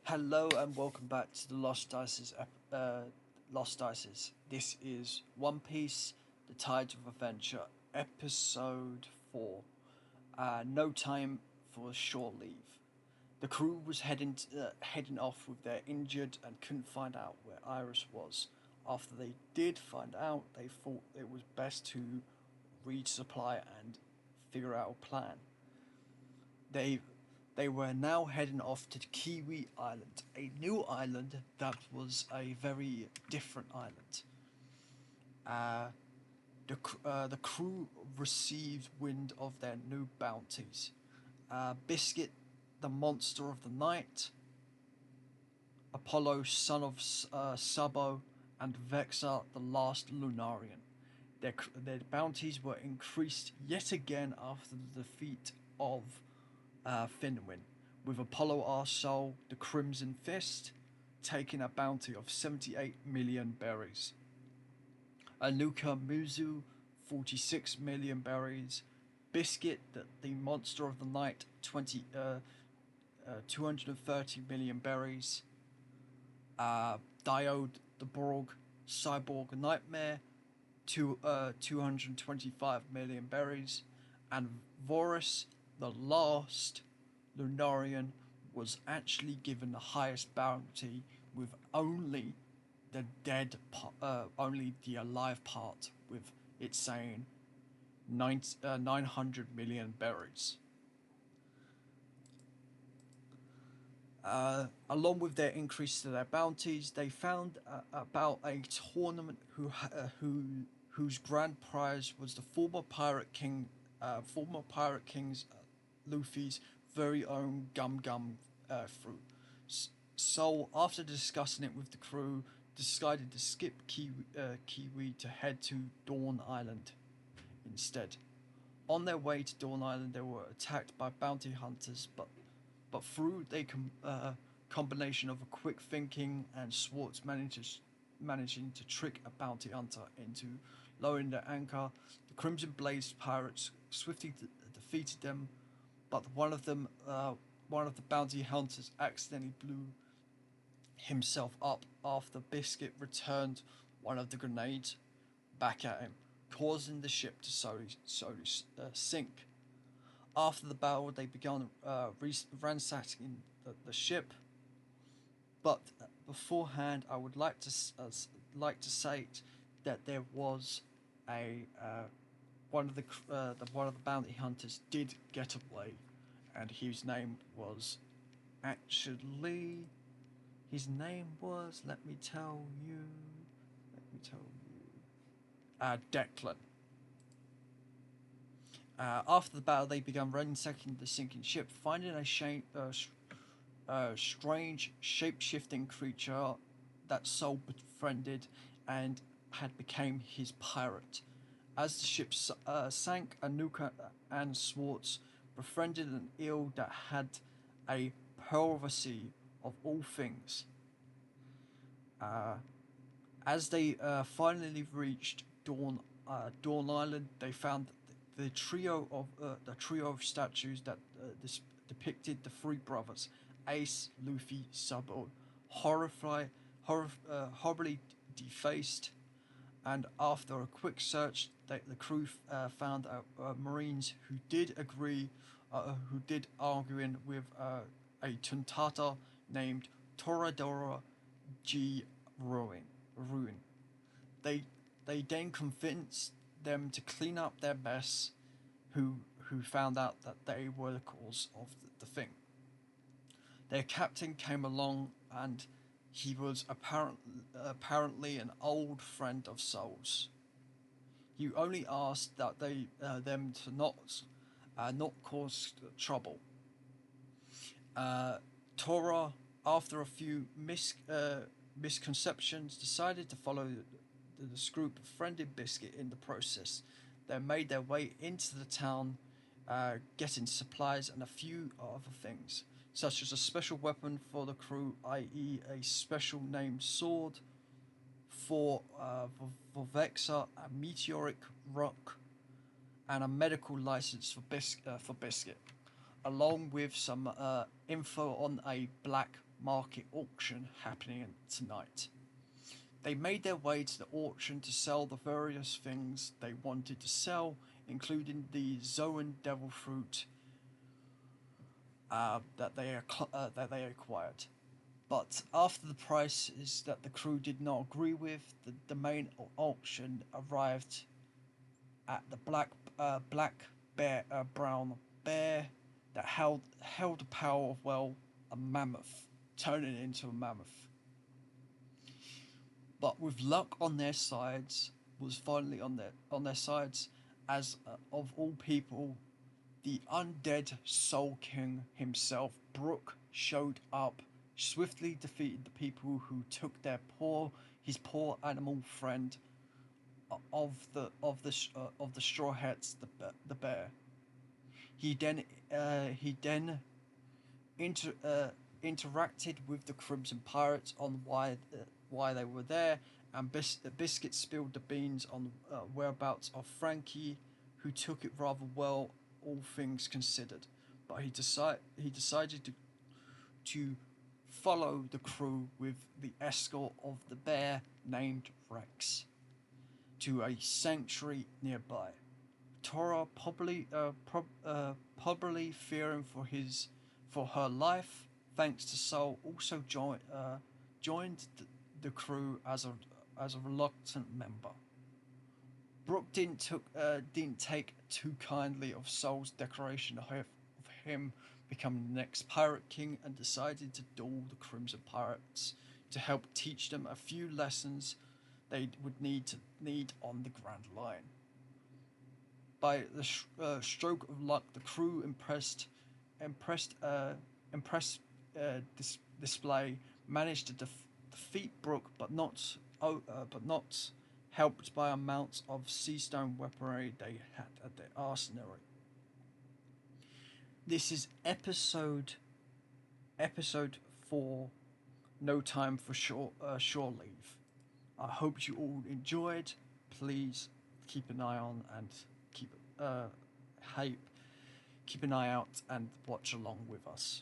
Hello and welcome back to the Lost Dices. This is One Piece: The Tides of Adventure, episode 4. No time for a shore leave. The crew was heading off with their injured and couldn't find out where Iris was. After they did find out, they thought it was best to resupply and figure out a plan. They they were now heading off to Kiwi Island, a new island that was a very different island. Uh, the crew received wind of their new bounties. Biscuit, the monster of the night, Apollo, son of Sabo, and Vexa, the last Lunarian. Their bounties were increased yet again after the defeat of Finwin, with Apollo our Soul, the Crimson Fist, taking a bounty of 78 million berries. Anuka Muzu, 46 million berries. Biscuit, the monster of the night, 230 million berries. Diode, the Borg, Cyborg Nightmare, 225 million berries. And Vorus, the last Lunarian, was actually given the highest bounty with only the alive part, with it saying 900 million berries. Along with their increase to their bounties, they found about a tournament whose grand prize was the former pirate king's Luffy's very own Gum Gum fruit. So after discussing it with the crew, decided to skip Kiwi to head to Dawn Island instead. On their way to Dawn Island, they were attacked by bounty hunters, but through a combination of a quick thinking and Swartz managing to trick a bounty hunter into lowering their anchor, the Crimson Blaze pirates swiftly defeated them. But one of the bounty hunters accidentally blew himself up after Biscuit returned one of the grenades back at him, causing the ship to slowly sink. After the battle, they began ransacking the ship. But beforehand, I would like to say that there was a one of the bounty hunters did get away, and actually his name was Declan. After the battle, they began ransacking the sinking ship, finding a strange shape-shifting creature that Soul befriended and had became his pirate. As the ship sank, Anuka and Swartz befriended an eel that had a pearl of a sea of all things. Uh, as they finally reached Dawn Island, they found the trio of statues that depicted the three brothers, Ace, Luffy, Sabo, horribly defaced. And after a quick search, the crew found Marines who did arguing with a Tuntata named Toradora G. Ruin. They they then convinced them to clean up their mess, who found out that they were the cause of the thing. Their captain came along, and he was apparently an old friend of Soul's. He only asked that them to not cause trouble. Torah, after a few misconceptions, decided to follow this group befriended Biscuit in the process. They made their way into the town, getting supplies and a few other things, such as a special weapon for the crew, i.e., a special named sword for Vexa, a meteoric rock, and a medical license for Biscuit, along with some info on a black market auction happening tonight. They made their way to the auction to sell the various things they wanted to sell, including the Zoan devil fruit that they acquired. But after the prices that the crew did not agree with, the main auction arrived at the black bear brown bear that held the power of, well, a mammoth, turning into a mammoth. But with luck on their sides, was finally on their sides, as of all people, the undead Soul King himself, Brook, showed up, swiftly defeated the people who took his poor animal friend of the Straw Hats, the bear. He then inter, interacted with the Crimson Pirates on why they were there, and Biscuit spilled the beans on whereabouts of Frankie, who took it rather well, all things considered. But he decided to follow the crew with the escort of the bear named Rex to a sanctuary nearby. Tora, probably fearing for her life, thanks to Soul, also joined the crew as a reluctant member. Brooke didn't take too kindly of Soul's declaration of him becoming the next Pirate King, and decided to duel the Crimson Pirates to help teach them a few lessons they would need on the Grand Line. By the stroke of luck, the crew impressed, impressed display managed to defeat Brooke, but not helped by amounts of sea stone weaponry they had at their arsenal. This is episode 4. No time for shore leave. I hope you all enjoyed. Please keep an eye on and keep uh, hype. Keep an eye out and watch along with us.